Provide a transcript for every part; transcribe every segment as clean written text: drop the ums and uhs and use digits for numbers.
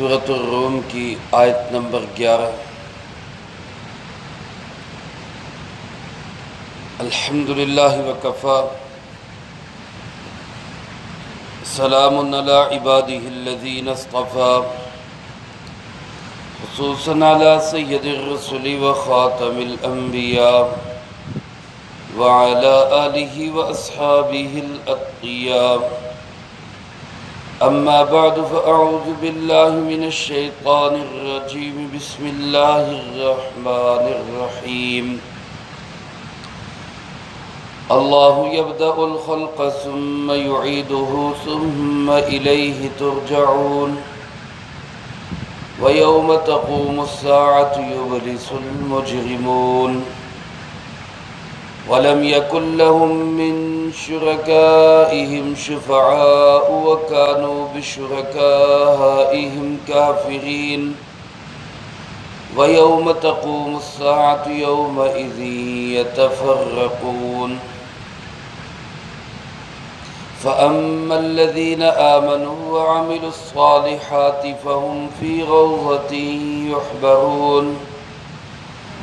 سورۃ الروم کی آیت نمبر 11۔ الحمدللہ وکفی، سلام علی عبادہ الذین اصطفی، خصوصاً علی سید الرسل وخاتم الانبیاء وعلی آلہ واصحابہ الاتقیاء۔ اما بعد فاعوذ باللہ من الشیطان الرجیم، بسم اللہ الرحمن الرحیم۔ اللہ یبدأ الخلق ثم یعیدہ ثم الیہ ترجعون، ویوم تقوم الساعة یبلس المجرمون، ولم يكن لهم من شركائهم شفعاء وكانوا بشركائهم كافرين، ويوم تقوم الساعة يومئذ يتفرقون، فأما الذين آمنوا وعملوا الصالحات فهم في روضة يحبرون،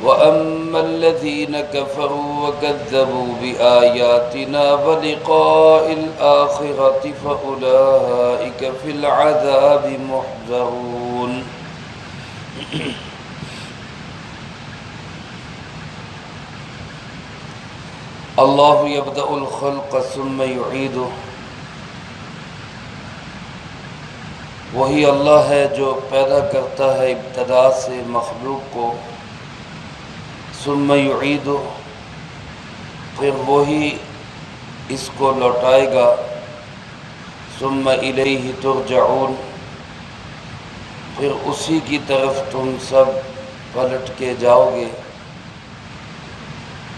وأما الذين كفروا وكذبوا بآياتنا ولقاء الآخرة فأولئك في العذاب محضرون۔ اللہ یبدأ الخلق ثم یعیدہ، وہی اللہ ہے جو پیدا کرتا ہے ابتدا سے مخلوق کو، ثم یعیدہ، پھر وہی اس کو لوٹائے گا، ثم الیہ ترجعون، پھر اسی کی طرف تم سب پلٹ کے جاؤ گے۔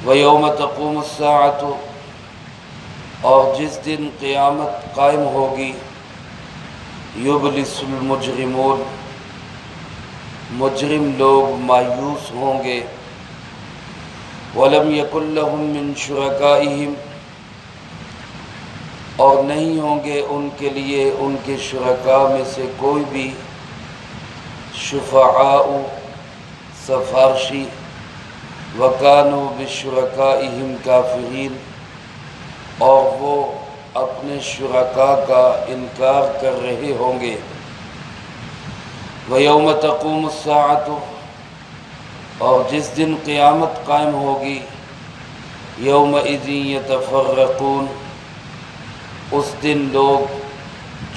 وَيَوْمَ تَقُومُ السَّاعَةُ، اور جس دن قیامت قائم ہوگی، یبلس المجرمون، مجرم لوگ مایوس ہوں گے۔ وَلَمْ يَكُنْ لَهُم مِّن شُرَكَائِهِمْ، اور نہیں ہوں گے ان کے لیے ان کے شرکاء میں سے کوئی بھی شفعاء سفارشی، وَكَانُوا بِشُرَكَائِهِمْ كَافِرِينَ، اور وہ اپنے شرکاء کا انکار کر رہے ہوں گے۔ وَيَوْمَ تَقُومُ السَّاعَةُ، اور جس دن قیامت قائم ہوگی، یومئذ یتفرقون، اس دن لوگ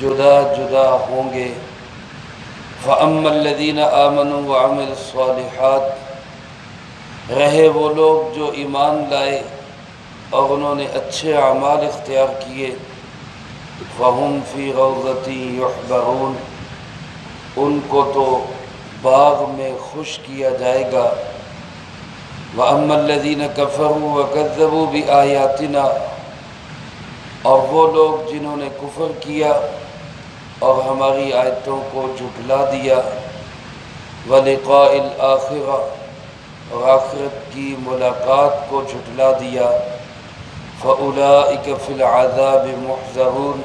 جدا جدا ہوں گے۔ فَأَمَّا الَّذِينَ آمَنُوا وَعَمِلُوا الصَّالِحَاتِ، رہے وہ لوگ جو ایمان لائے اور انہوں نے اچھے اعمال اختیار کیے، فَهُمْ فِي رَوْضَةٍ يُحْبَرُونَ، ان کو تو باغ میں خوش کیا جائے گا۔ وَأَمَّا الَّذِينَ كَفَرُوا وَكَذَّبُوا بِآيَاتِنَا، اور وہ لوگ جنہوں نے کفر کیا اور ہماری آیتوں کو جھٹلا دیا، وَلِقَاءِ الْآخِرَةِ، اور آخرت کی ملاقات کو جھٹلا دیا، فَأُولَئِكَ فِي الْعَذَابِ مُحْضَرُونَ،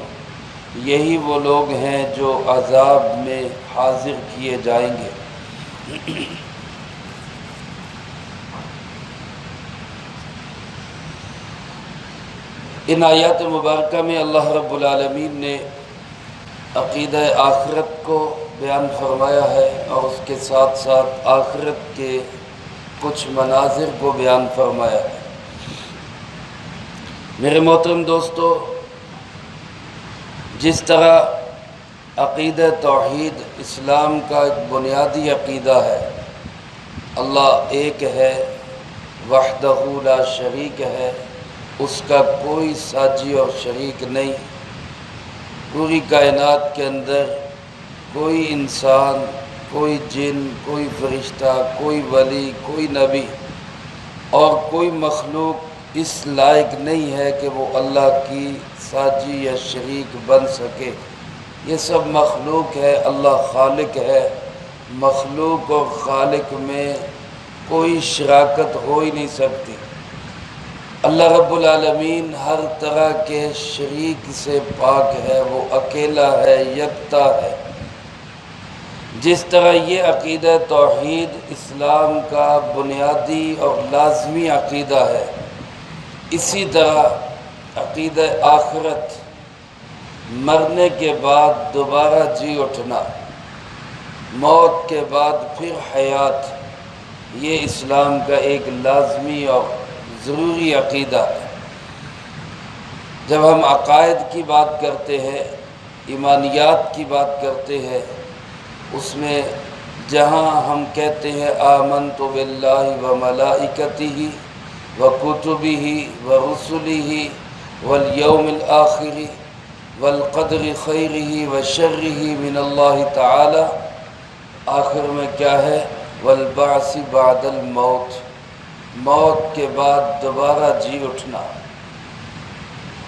یہی وہ لوگ ہیں جو عذاب میں حاضر کیے جائیں گے۔ ان آیات مبارکہ میں اللہ رب العالمین نے عقیدہ آخرت کو بیان فرمایا ہے اور اس کے ساتھ ساتھ آخرت کے کچھ مناظر کو بیان فرمایا ہے۔ میرے محترم دوستو، جس طرح عقیدہ توحید اسلام کا ایک بنیادی عقیدہ ہے، اللہ ایک ہے، وحدہ لا شریک ہے، اس کا کوئی ساجی اور شریک نہیں، پوری کائنات کے اندر کوئی انسان، کوئی جن، کوئی فرشتہ، کوئی ولی، کوئی نبی اور کوئی مخلوق اس لائق نہیں ہے کہ وہ اللہ کی ساجی یا شریک بن سکے۔ یہ سب مخلوق ہے، اللہ خالق ہے، مخلوق اور خالق میں کوئی شراکت ہو ہی نہیں سکتی۔ اللہ رب العالمین ہر طرح کے شریک سے پاک ہے، وہ اکیلا ہے، یکتا ہے۔ جس طرح یہ عقیدہ توحید اسلام کا بنیادی اور لازمی عقیدہ ہے، اسی طرح عقیدہ آخرت، مرنے کے بعد دوبارہ جی اٹھنا، موت کے بعد پھر حیات، یہ اسلام کا ایک لازمی اور ضروری عقیدہ ہے۔ جب ہم عقائد کی بات کرتے ہیں، ایمانیات کی بات کرتے ہیں، اس میں جہاں ہم کہتے ہیں آمنت باللہ وملائکتہ وکتبہ ورسلہ والیوم الآخر والقدر خیرہ وشرہ من اللہ تعالی، آخر میں کیا ہے؟ والبعث بعد الموت، موت کے بعد دوبارہ جی اٹھنا۔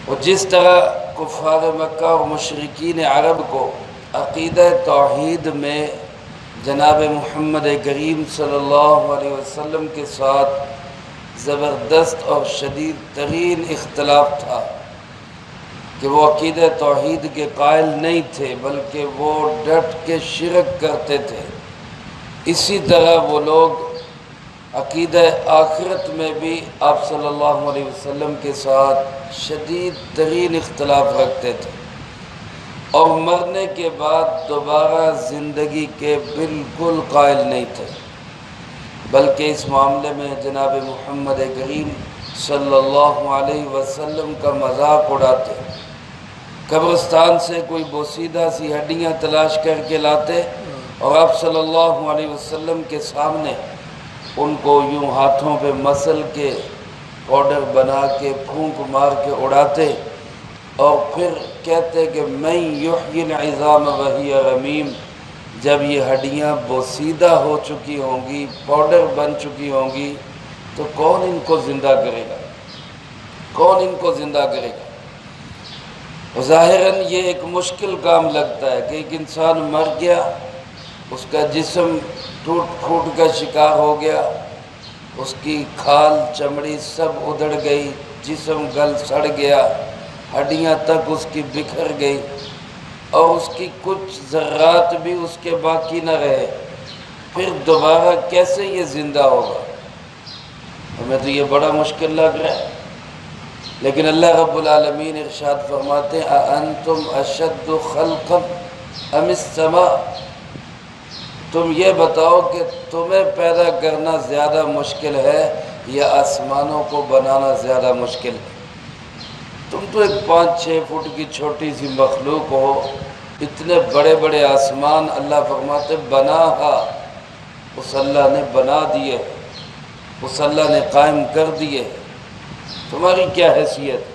اور جس طرح کفار مکہ اور مشرکین عرب کو عقیدہ توحید میں جناب محمد کریم صلی اللہ علیہ وسلم کے ساتھ زبردست اور شدید ترین اختلاف تھا کہ وہ عقیدہ توحید کے قائل نہیں تھے، بلکہ وہ ڈٹ کے شرک کرتے تھے، اسی طرح وہ لوگ عقیدہ آخرت میں بھی آپ صلی اللہ علیہ وسلم کے ساتھ شدید ترین اختلاف رکھتے تھے، اور مرنے کے بعد دوبارہ زندگی کے بالکل قائل نہیں تھے، بلکہ اس معاملے میں جناب محمد کریم صلی اللہ علیہ وسلم کا مذاق اڑاتے، قبرستان سے کوئی بوسیدہ سی ہڈیاں تلاش کر کے لاتے اور آپ صلی اللہ علیہ وسلم کے سامنے ان کو یوں ہاتھوں پہ مسل کے پاؤڈر بنا کے پھونک مار کے اڑاتے، اور پھر کہتے کہ میں یحیی العظام وہی رمیم، جب یہ ہڈیاں بوسیدہ ہو چکی ہوں گی، پاؤڈر بن چکی ہوں گی، تو کون ان کو زندہ کرے گا؟ کون ان کو زندہ کرے گا؟ ظاہراً یہ ایک مشکل کام لگتا ہے کہ ایک انسان مر گیا، اس کا جسم ٹوٹ پھوٹ کا شکار ہو گیا، اس کی کھال چمڑی سب ادھڑ گئی، جسم گل سڑ گیا، ہڈیاں تک اس کی بکھر گئی، اور اس کی کچھ ذرات بھی اس کے باقی نہ رہے، پھر دوبارہ کیسے یہ زندہ ہوگا؟ ہمیں تو یہ بڑا مشکل لگ رہا ہے، لیکن اللہ رب العالمین ارشاد فرماتے ہیں اَأَنْتُمْ أَشَدُّ خَلْقًا أَمِ السَّمَاءُ، تم یہ بتاؤ کہ تمہیں پیدا کرنا زیادہ مشکل ہے یا آسمانوں کو بنانا زیادہ مشکل ہے؟ تم تو ایک 5-6 فٹ کی چھوٹی سی مخلوق ہو، اتنے بڑے بڑے آسمان اللہ فرماتے بناہا، اس اللہ نے بنا دیے، اس اللہ نے قائم کر دیے، تمہاری کیا حیثیت ہے؟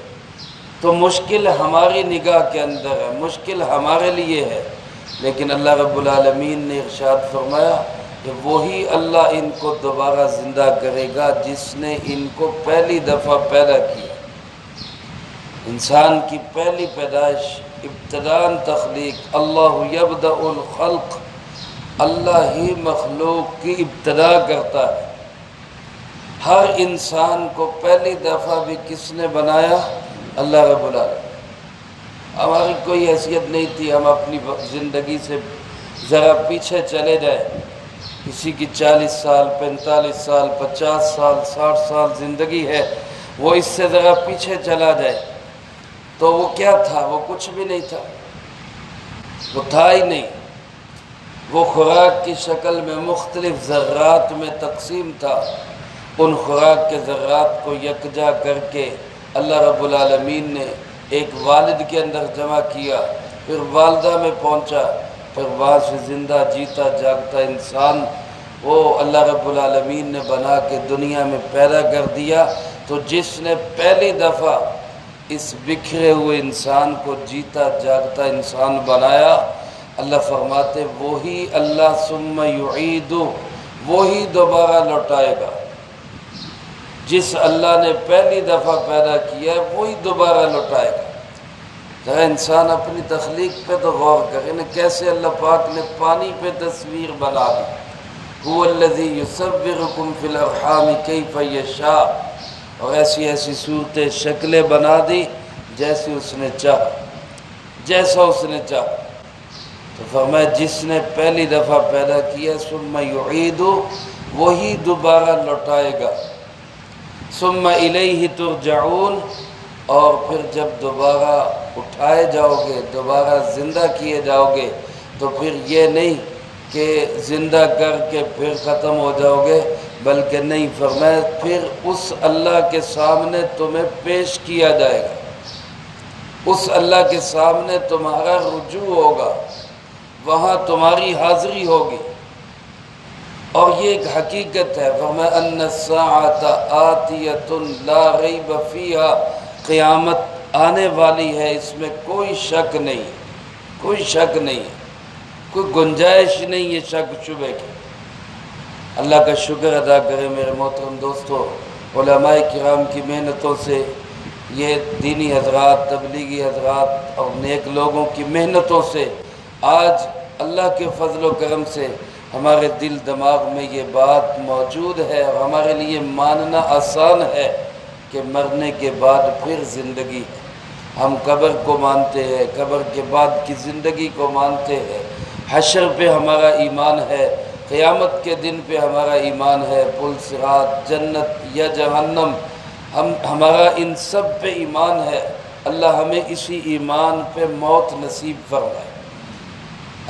تو مشکل ہماری نگاہ کے اندر ہے، مشکل ہمارے لیے ہے، لیکن اللہ رب العالمین نے ارشاد فرمایا کہ وہی اللہ ان کو دوبارہ زندہ کرے گا جس نے ان کو پہلی دفعہ پیدا کیا۔ انسان کی پہلی پیدائش، ابتداءً تخلیق، اللہ یبدأ الخلق، اللہ ہی مخلوق کی ابتدا کرتا ہے۔ ہر انسان کو پہلی دفعہ بھی کس نے بنایا؟ اللہ رب العالمین۔ ہماری کوئی حیثیت نہیں تھی، ہم اپنی زندگی سے ذرا پیچھے چلے جائیں، کسی کی 40 سال 45 سال 50 سال 60 سال زندگی ہے، وہ اس سے ذرا پیچھے چلا جائے تو وہ کیا تھا؟ وہ کچھ بھی نہیں تھا، وہ تھا ہی نہیں، وہ خوراک کی شکل میں مختلف ذرات میں تقسیم تھا، ان خوراک کے ذرات کو یکجا کر کے اللہ رب العالمین نے ایک والد کے اندر جمع کیا، پھر والدہ میں پہنچا، پھر وہاں سے زندہ جیتا جاگتا انسان وہ اللہ رب العالمین نے بنا کے دنیا میں پیدا کر دیا۔ تو جس نے پہلی دفعہ اس بکھرے ہوئے انسان کو جیتا جاگتا انسان بنایا، اللہ فرماتے وہی اللہ ثم یعیدہ، وہی دوبارہ لوٹائے گا۔ جس اللہ نے پہلی دفعہ پیدا کیا ہے وہی دوبارہ لوٹائے گا۔ ذرا انسان اپنی تخلیق پہ تو غور کرے نا، کیسے اللہ پاک نے پانی پہ تصویر بنا دی، هو الذی یصورکم فی الارحام کیف یشاء، اور ایسی ایسی صورتیں شکلیں بنا دی جیسے اس نے چاہا، جیسا اس نے چاہا۔ تو فرمایا جس نے پہلی دفعہ پیدا کیا ثم یعید، وہی دوبارہ لوٹائے گا، ثم الیہ ترجعون، اور پھر جب دوبارہ اٹھائے جاؤ گے، دوبارہ زندہ کیے جاؤ گے، تو پھر یہ نہیں کہ زندہ کر کے پھر ختم ہو جاؤ گے، بلکہ نہیں، فرمایا پھر اس اللہ کے سامنے تمہیں پیش کیا جائے گا، اس اللہ کے سامنے تمہارا رجوع ہوگا، وہاں تمہاری حاضری ہوگی۔ اور یہ ایک حقیقت ہے، فرمایا ان الساعۃ آتیۃ لا ریب فیہا، قیامت آنے والی ہے، اس میں کوئی شک نہیں، کوئی شک نہیں، کوئی گنجائش نہیں ہے شک شبے کی۔ اللہ کا شکر ادا کرے میرے محترم دوستو، علماء کرام کی محنتوں سے، یہ دینی حضرات، تبلیغی حضرات اور نیک لوگوں کی محنتوں سے آج اللہ کے فضل و کرم سے ہمارے دل دماغ میں یہ بات موجود ہے، اور ہمارے لیے ماننا آسان ہے کہ مرنے کے بعد پھر زندگی ہے۔ ہم قبر کو مانتے ہیں، قبر کے بعد کی زندگی کو مانتے ہیں، حشر پہ ہمارا ایمان ہے، قیامت کے دن پہ ہمارا ایمان ہے، پل صراط، جنت یا جہنم، ہمارا ان سب پہ ایمان ہے۔ اللہ ہمیں اسی ایمان پہ موت نصیب فرمائے۔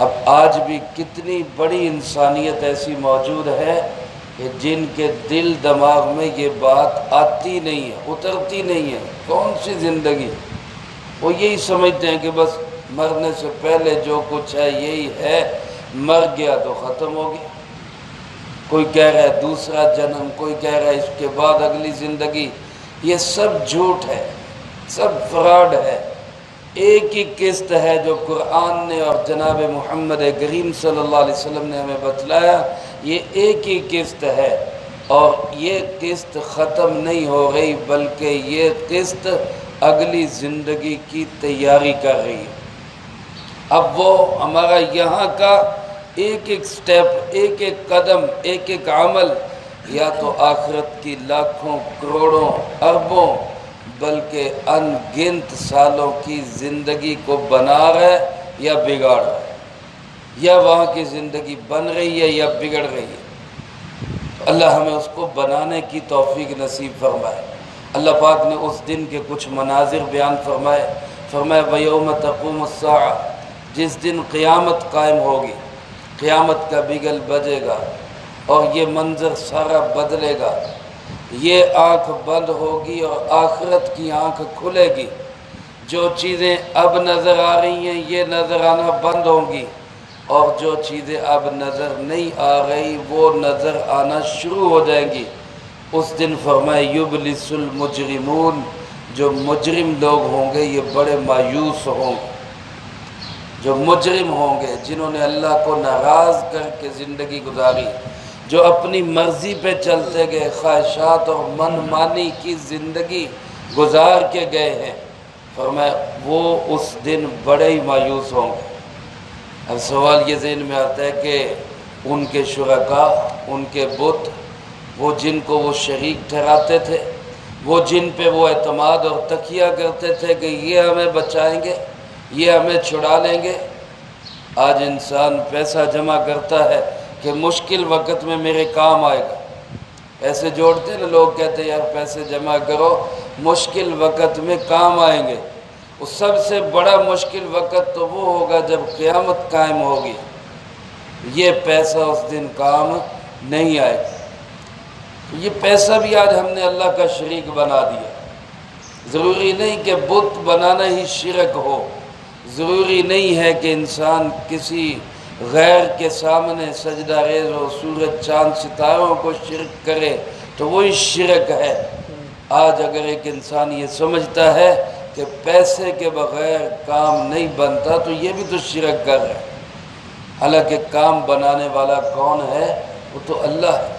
اب آج بھی کتنی بڑی انسانیت ایسی موجود ہے کہ جن کے دل دماغ میں یہ بات آتی نہیں ہے، اترتی نہیں ہے، کون سی زندگی؟ وہ یہی سمجھتے ہیں کہ بس مرنے سے پہلے جو کچھ ہے یہی ہے، مر گیا تو ختم ہو گیا۔ کوئی کہہ رہا ہے دوسرا جنم، کوئی کہہ رہا ہے اس کے بعد اگلی زندگی۔ یہ سب جھوٹ ہے، سب فراڈ ہے۔ ایک ہی قسط ہے جو قرآن نے اور جناب محمد کریم صلی اللہ علیہ وسلم نے ہمیں بتلایا، یہ ایک ہی قسط ہے، اور یہ قسط ختم نہیں ہو رہی، بلکہ یہ قسط اگلی زندگی کی تیاری کر رہی ہے۔ اب وہ ہمارا یہاں کا ایک ایک سٹیپ، ایک ایک قدم، ایک ایک عمل، یا تو آخرت کی لاکھوں کروڑوں اربوں بلکہ ان گنت سالوں کی زندگی کو بنا رہا ہے یا بگاڑ رہا ہے، یا وہاں کی زندگی بن رہی ہے یا بگڑ رہی ہے۔ اللہ ہمیں اس کو بنانے کی توفیق نصیب فرمائے۔ اللہ پاک نے اس دن کے کچھ مناظر بیان فرمائے، فرمایا وَيَوْمَ تَقُومُ السَّاعَةُ، جس دن قیامت قائم ہوگی، قیامت کا بگل بجے گا اور یہ منظر سارا بدلے گا، یہ آنکھ بند ہوگی اور آخرت کی آنکھ کھلے گی، جو چیزیں اب نظر آ رہی ہیں یہ نظر آنا بند ہوں گی، اور جو چیزیں اب نظر نہیں آ رہی وہ نظر آنا شروع ہو جائیں گی۔ اس دن فرمائے یبلس المجرمون، جو مجرم لوگ ہوں گے یہ بڑے مایوس ہوں گے، جو مجرم ہوں گے، جنہوں نے اللہ کو ناراض کر کے زندگی گزاری، جو اپنی مرضی پہ چلتے گئے، خواہشات اور من مانی کی زندگی گزار کے گئے ہیں، فرمایا وہ اس دن بڑے ہی مایوس ہوں گے۔ اب سوال یہ ذہن میں آتا ہے کہ ان کے شرکاء، ان کے بت، وہ جن کو وہ شریک ٹھہراتے تھے، وہ جن پہ وہ اعتماد اور تکیہ کرتے تھے کہ یہ ہمیں بچائیں گے، یہ ہمیں چھڑا لیں گے، آج انسان پیسہ جمع کرتا ہے کہ مشکل وقت میں میرے کام آئے گا۔ ایسے جوڑتے ہیں نا لوگ، کہتے ہیں یار پیسے جمع کرو مشکل وقت میں کام آئیں گے۔ اس سب سے بڑا مشکل وقت تو وہ ہوگا جب قیامت قائم ہوگی، یہ پیسہ اس دن کام نہیں آئے گا۔ یہ پیسہ بھی آج ہم نے اللہ کا شریک بنا دیا۔ ضروری نہیں کہ بت بنانا ہی شرک ہو، ضروری نہیں ہے کہ انسان کسی غیر کے سامنے سجدہ ریز ہو، سورج چاند ستاروں کو شرک کرے تو وہی شرک ہے۔ آج اگر ایک انسان یہ سمجھتا ہے کہ پیسے کے بغیر کام نہیں بنتا تو یہ بھی تو شرک کر رہا ہے، حالانکہ کام بنانے والا کون ہے؟ وہ تو اللہ ہے۔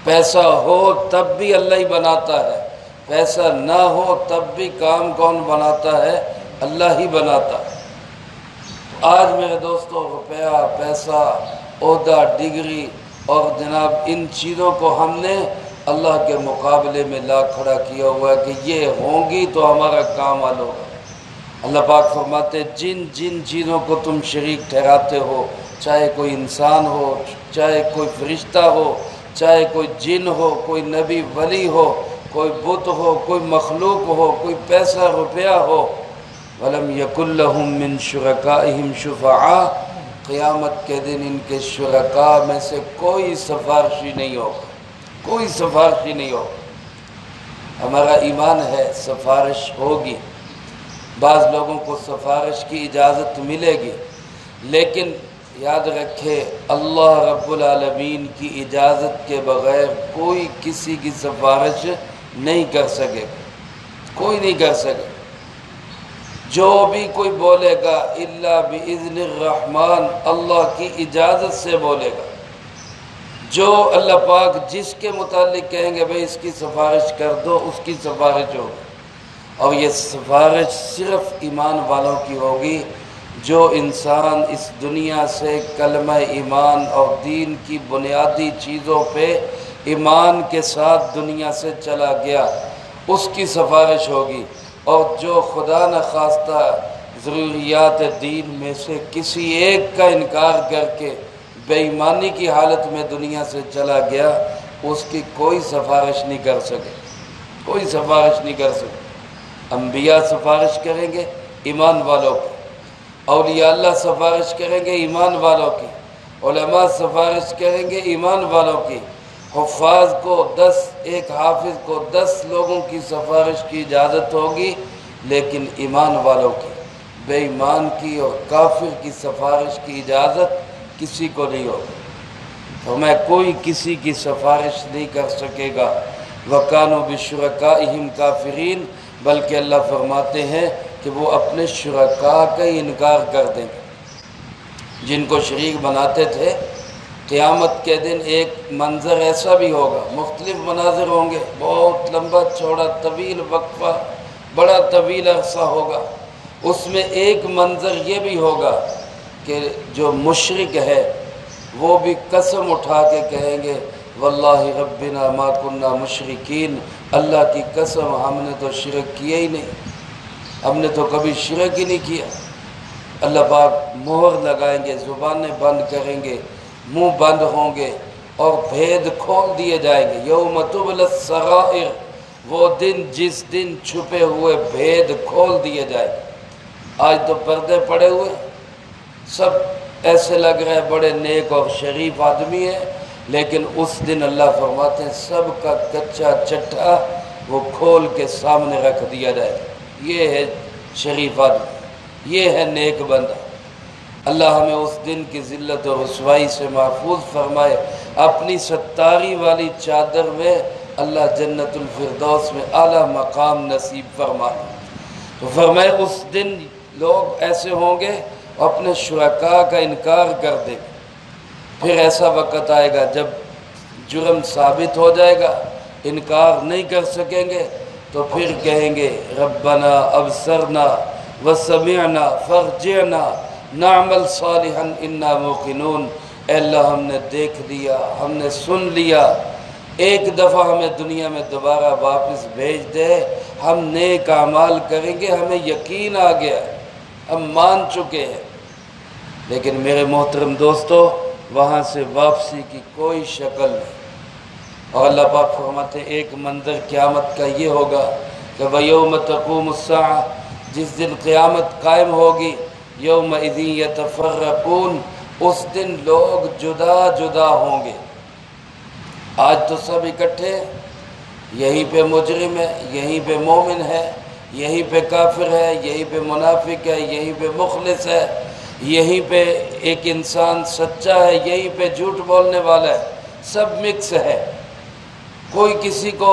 پیسہ ہو تب بھی اللہ ہی بناتا ہے، پیسہ نہ ہو تب بھی کام کون بناتا ہے؟ اللہ ہی بناتا ہے۔ آج میرے دوستو روپیہ، پیسہ، عہدہ، ڈگری اور جناب ان چیزوں کو ہم نے اللہ کے مقابلے میں لا کھڑا کیا ہوا ہے کہ یہ ہوں گی تو ہمارا کام حل ہوگا۔ اللہ پاک فرماتے جن جن چیزوں کو تم شریک ٹھہراتے ہو، چاہے کوئی انسان ہو، چاہے کوئی فرشتہ ہو، چاہے کوئی جن ہو، کوئی نبی ولی ہو، کوئی بت ہو، کوئی مخلوق ہو، کوئی پیسہ روپیہ ہو، وَلَمْ يَكُنْ لَهُم مِّن شُرَكَائِهِمْ شُفَعَاء، قیامت کے دن ان کے شرکاء میں سے کوئی سفارشی نہیں ہوگا، کوئی سفارشی نہیں ہوگا۔ ہمارا ایمان ہے سفارش ہوگی، بعض لوگوں کو سفارش کی اجازت ملے گی، لیکن یاد رکھے اللہ رب العالمین کی اجازت کے بغیر کوئی کسی کی سفارش نہیں کر سکے گا، کوئی نہیں کر سکے۔ جو بھی کوئی بولے گا الا باذن الرحمن، اللہ کی اجازت سے بولے گا۔ جو اللہ پاک جس کے متعلق کہیں گے بھئی اس کی سفارش کر دو، اس کی سفارش ہوگی، اور یہ سفارش صرف ایمان والوں کی ہوگی۔ جو انسان اس دنیا سے کلمہ ایمان اور دین کی بنیادی چیزوں پہ ایمان کے ساتھ دنیا سے چلا گیا، اس کی سفارش ہوگی، اور جو خدا نخواستہ ضروریات دین میں سے کسی ایک کا انکار کر کے بے ایمانی کی حالت میں دنیا سے چلا گیا، اس کی کوئی سفارش نہیں کر سکے، کوئی سفارش نہیں کر سکے۔ انبیاء سفارش کریں گے ایمان والوں کی، اولیاء اللہ سفارش کریں گے ایمان والوں کی، علماء سفارش کریں گے ایمان والوں کی، حفاظ کو ایک حافظ کو 10 لوگوں کی سفارش کی اجازت ہوگی، لیکن ایمان والوں کی، بے ایمان کی اور کافر کی سفارش کی اجازت کسی کو نہیں ہوگی۔ تو میں کوئی کسی کی سفارش نہیں کر سکے گا۔ وَكَانُوا بِشُرَكَائِهِمْ كَافِرِينَ، بلکہ اللہ فرماتے ہیں کہ وہ اپنے شرکاء کا ہی انکار کر دیں گے، جن کو شریک بناتے تھے۔ قیامت کے دن ایک منظر ایسا بھی ہوگا، مختلف مناظر ہوں گے، بہت لمبا چوڑا طویل وقفہ، بڑا طویل عرصہ ہوگا۔ اس میں ایک منظر یہ بھی ہوگا کہ جو مشرک ہے وہ بھی قسم اٹھا کے کہیں گے واللہ ربنا ما کننا مشرکین، اللہ کی قسم ہم نے تو شرک کیا ہی نہیں، ہم نے تو کبھی شرک ہی نہیں کیا۔ اللہ پاک مہر لگائیں گے، زبانیں بند کریں گے، منہ بند ہوں گے، اور بھید کھول دیے جائیں گے۔ یوم تبلی السرائر، وہ دن جس دن چھپے ہوئے بھید کھول دیے جائیں گے۔ آج تو پردے پڑے ہوئے، سب ایسے لگ رہے بڑے نیک اور شریف آدمی ہیں، لیکن اس دن اللہ فرماتے ہیں سب کا کچا چٹھا وہ کھول کے سامنے رکھ دیا جائے گا۔ یہ ہے شریف آدمی، یہ ہے نیک بندہ۔ اللہ ہمیں اس دن کی ذلت و رسوائی سے محفوظ فرمائے، اپنی ستاری والی چادر میں اللہ جنت الفردوس میں اعلیٰ مقام نصیب فرمائے۔ تو فرمائے اس دن لوگ ایسے ہوں گے اپنے شرکاء کا انکار کر دیں گے۔ پھر ایسا وقت آئے گا جب جرم ثابت ہو جائے گا، انکار نہیں کر سکیں گے، تو پھر کہیں گے ربنا ابصرنا وسمعنا فارجعنا نعمل صالحا انا موقنون، اے اللہ ہم نے دیکھ لیا، ہم نے سن لیا، ایک دفعہ ہمیں دنیا میں دوبارہ واپس بھیج دے، ہم نیک اعمال کریں گے، ہمیں یقین آ گیا، ہم مان چکے ہیں۔ لیکن میرے محترم دوستو، وہاں سے واپسی کی کوئی شکل نہیں۔ اور اللہ پاک فرماتے ہیں ایک منظر قیامت کا یہ ہوگا کہ وَيَوْمَ تَقُومُ السَّاعَةُ، جس دن قیامت قائم ہوگی، يَوْمَئِذٍ يَتَفَرَّقُونَ، اس دن لوگ جدا جدا ہوں گے۔ آج تو سب اکٹھے، یہیں پہ مجرم ہے، یہیں پہ مومن ہے، یہیں پہ کافر ہے، یہیں پہ منافق ہے، یہیں پہ مخلص ہے، یہیں پہ ایک انسان سچا ہے، یہیں پہ جھوٹ بولنے والا ہے، سب مکس ہے۔ کوئی کسی کو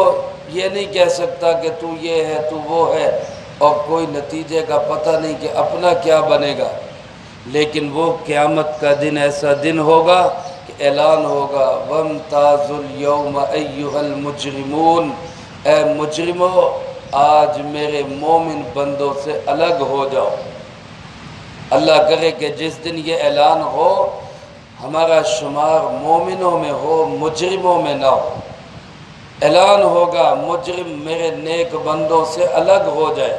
یہ نہیں کہہ سکتا کہ تو یہ ہے تو وہ ہے، اور کوئی نتیجے کا پتہ نہیں کہ اپنا کیا بنے گا۔ لیکن وہ قیامت کا دن ایسا دن ہوگا کہ اعلان ہوگا وَامْتَازُوا الْيَوْمَ أَيُّهَا الْمُجْرِمُونَ، اے مجرمو آج میرے مومن بندوں سے الگ ہو جاؤ۔ اللہ کرے کہ جس دن یہ اعلان ہو ہمارا شمار مومنوں میں ہو، مجرموں میں نہ ہو۔ اعلان ہوگا مجرم میرے نیک بندوں سے الگ ہو جائے۔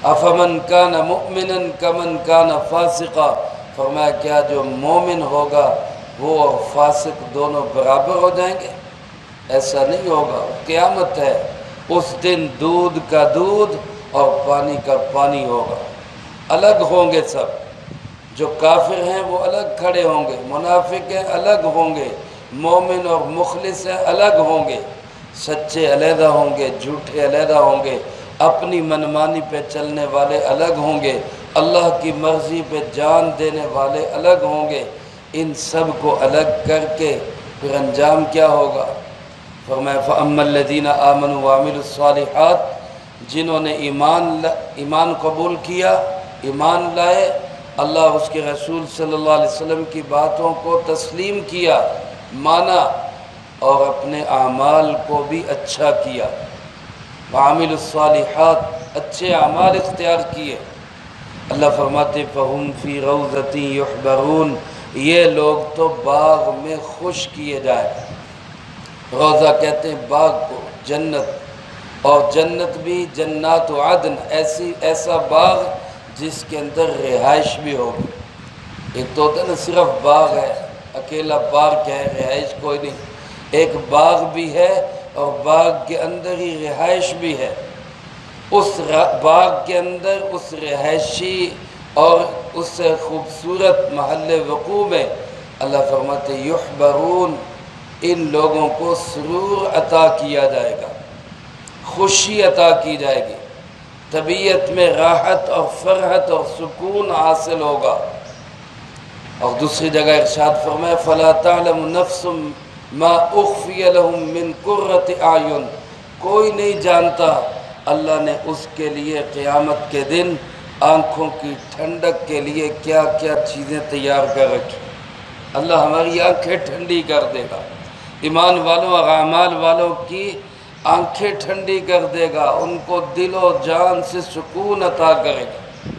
افمن کان مؤمنا کمن کان فاسقا، فرمایا کیا جو مومن ہوگا وہ اور فاسق دونوں برابر ہو جائیں گے؟ ایسا نہیں ہوگا، قیامت ہے، اس دن دودھ کا دودھ اور پانی کا پانی ہوگا، الگ ہوں گے سب۔ جو کافر ہیں وہ الگ کھڑے ہوں گے، منافق ہیں الگ ہوں گے، مومن اور مخلص ہیں الگ ہوں گے، سچے علیحدہ ہوں گے، جھوٹے علیحدہ ہوں گے، اپنی منمانی پہ چلنے والے الگ ہوں گے، اللہ کی مرضی پہ جان دینے والے الگ ہوں گے۔ ان سب کو الگ کر کے پھر انجام کیا ہوگا؟ فرمایا فَأَمَّا الَّذِينَ آمَنُوا وَعَمِلُوا الصَّالِحَاتِ، جنہوں نے ایمان قبول کیا، ایمان لائے، اللہ اس کے رسول صلی اللہ علیہ وسلم کی باتوں کو تسلیم کیا، مانا، اور اپنے اعمال کو بھی اچھا کیا، وَعَمِلُوا الصَّالِحَاتِ، اچھے اعمال اختیار کیے، اللہ فرماتے فَهُمْ فِي رَوْضَةٍ يُحْبَرُونَ، یہ لوگ تو باغ میں خوش کیے جائیں۔ روضہ کہتے ہیں باغ کو، جنت، اور جنت بھی جنات عدن، ایسا باغ جس کے اندر رہائش بھی ہوگی۔ ایک تو ہوتا ہے نا صرف باغ ہے، اکیلا پارک ہے، رہائش کوئی نہیں، ایک باغ بھی ہے اور باغ کے اندر ہی رہائش بھی ہے۔ اس باغ کے اندر اس رہائشی اور اس سے خوبصورت محل وقوع میں اللہ فرماتے یحبرون، ان لوگوں کو سرور عطا کیا جائے گا، خوشی عطا کی جائے گی، طبیعت میں راحت اور فرحت اور سکون حاصل ہوگا۔ اور دوسری جگہ ارشاد فرمایا فَلَا تَعْلَمُ نَفْسٌ مَا أُخْفِيَ لَهُم مِّن قُرَّةِ أَعْيُنٍ، کوئی نہیں جانتا اللہ نے اس کے لیے قیامت کے دن آنکھوں کی ٹھنڈک کے لیے کیا کیا چیزیں تیار کر رکھی۔ اللہ ہماری آنکھیں ٹھنڈی کر دے گا، ایمان والوں اور اعمال والوں کی آنکھیں ٹھنڈی کر دے گا، ان کو دل و جان سے سکون عطا کرے گا۔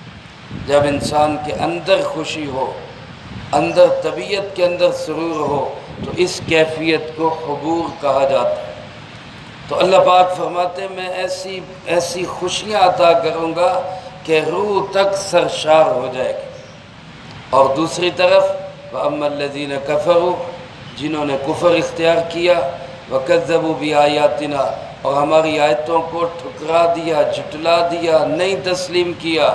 جب انسان کے اندر خوشی ہو، اندر طبیعت کے اندر سرور ہو، تو اس کیفیت کو حبور کہا جاتا ہے۔ تو اللہ پاک فرماتے میں ایسی خوشیاں عطا کروں گا کہ روح تک سرشار ہو جائے گی۔ اور دوسری طرف وَأَمَّا الَّذِينَ كَفَرُوا، جنہوں نے کفر اختیار کیا، وَكَذَّبُوا بِآيَاتِنَا، اور ہماری آیتوں کو ٹھکرا دیا، جھٹلا دیا، نہیں تسلیم کیا،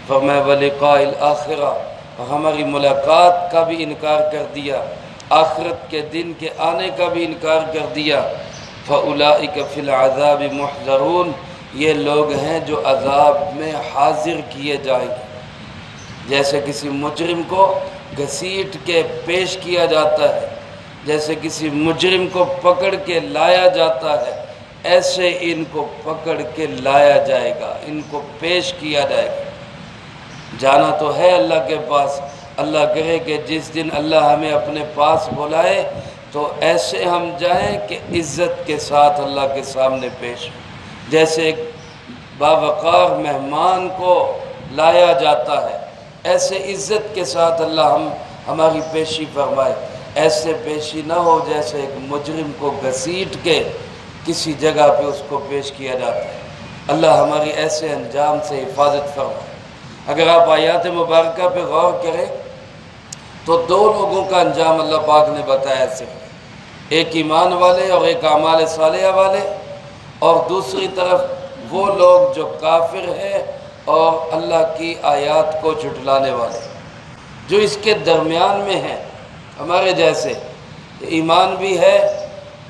فرمایا وَلِقَاءِ الْآخِرَةِ، اور ہماری ملاقات کا بھی انکار کر دیا، آخرت کے دن کے آنے کا بھی انکار کر دیا، فَأُولَئِكَ فِي الْعَذَابِ مُحْضَرُونَ، یہ لوگ ہیں جو عذاب میں حاضر کیے جائیں گے۔ جیسے کسی مجرم کو گھسیٹ کے پیش کیا جاتا ہے، جیسے کسی مجرم کو پکڑ کے لایا جاتا ہے، ایسے ان کو پکڑ کے لایا جائے گا، ان کو پیش کیا جائے گا۔ جانا تو ہے اللہ کے پاس، اللہ کہے کہ جس دن اللہ ہمیں اپنے پاس بلائے تو ایسے ہم جائیں کہ عزت کے ساتھ اللہ کے سامنے پیش ہوں، جیسے ایک باوقار مہمان کو لایا جاتا ہے، ایسے عزت کے ساتھ اللہ ہماری پیشی فرمائے۔ ایسے پیشی نہ ہو جیسے ایک مجرم کو گھسیٹ کے کسی جگہ پہ اس کو پیش کیا جاتا ہے۔ اللہ ہماری ایسے انجام سے حفاظت فرمائے۔ اگر آپ آیات مبارکہ پہ غور کریں تو دو لوگوں کا انجام اللہ پاک نے بتایا ایسے، ایک ایمان والے اور ایک اعمال صالحہ والے، اور دوسری طرف وہ لوگ جو کافر ہیں اور اللہ کی آیات کو جھٹلانے والے، جو اس کے درمیان میں ہیں، ہمارے جیسے ایمان بھی ہے،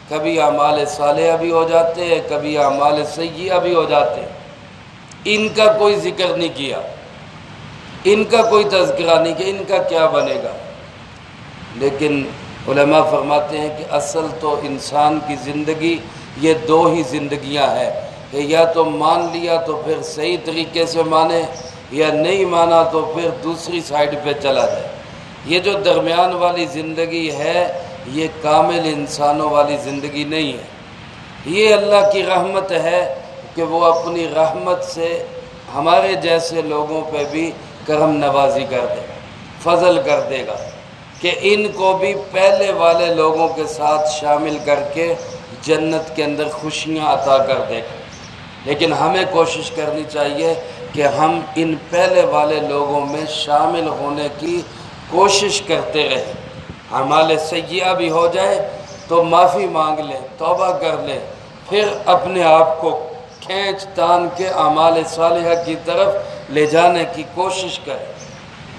کبھی اعمال صالحہ بھی ہو جاتے ہیں، کبھی اعمال سیئہ بھی ہو جاتے ہیں، ان کا کوئی ذکر نہیں کیا، ان کا کوئی تذکرہ نہیں کہ ان کا کیا بنے گا۔ لیکن علماء فرماتے ہیں کہ اصل تو انسان کی زندگی یہ دو ہی زندگیاں ہیں، کہ یا تو مان لیا تو پھر صحیح طریقے سے مانے، یا نہیں مانا تو پھر دوسری سائیڈ پہ چلا جائے۔ یہ جو درمیان والی زندگی ہے یہ کامل انسانوں والی زندگی نہیں ہے، یہ اللہ کی رحمت ہے کہ وہ اپنی رحمت سے ہمارے جیسے لوگوں پہ بھی کرم نوازی کر دے گا، فضل کر دے گا کہ ان کو بھی پہلے والے لوگوں کے ساتھ شامل کر کے جنت کے اندر خوشیاں عطا کر دے گا۔ لیکن ہمیں کوشش کرنی چاہیے کہ ہم ان پہلے والے لوگوں میں شامل ہونے کی کوشش کرتے رہیں۔ اعمال سیئہ بھی ہو جائے تو معافی مانگ لیں، توبہ کر لیں، پھر اپنے آپ کو کھینچ تان کے اعمال صالحہ کی طرف لے جانے کی کوشش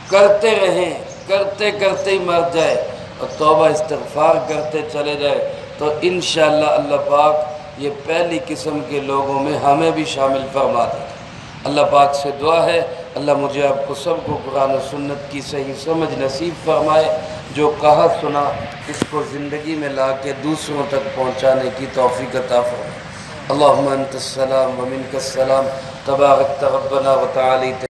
کرتے رہیں، کرتے کرتے ہی مر جائے اور توبہ استغفار کرتے چلے جائے تو انشاءاللہ اللہ پاک یہ پہلی قسم کے لوگوں میں ہمیں بھی شامل فرما دے گا۔ اللہ پاک سے دعا ہے اللہ مجھے آپ کو سب کو قرآن و سنت کی صحیح سمجھ نصیب فرمائے، جو کہا سنا اس کو زندگی میں لا کے دوسروں تک پہنچانے کی توفیق عطا فرمائے۔ اللہم انت السلام و منک السلام تبارک ربنا و تعالی۔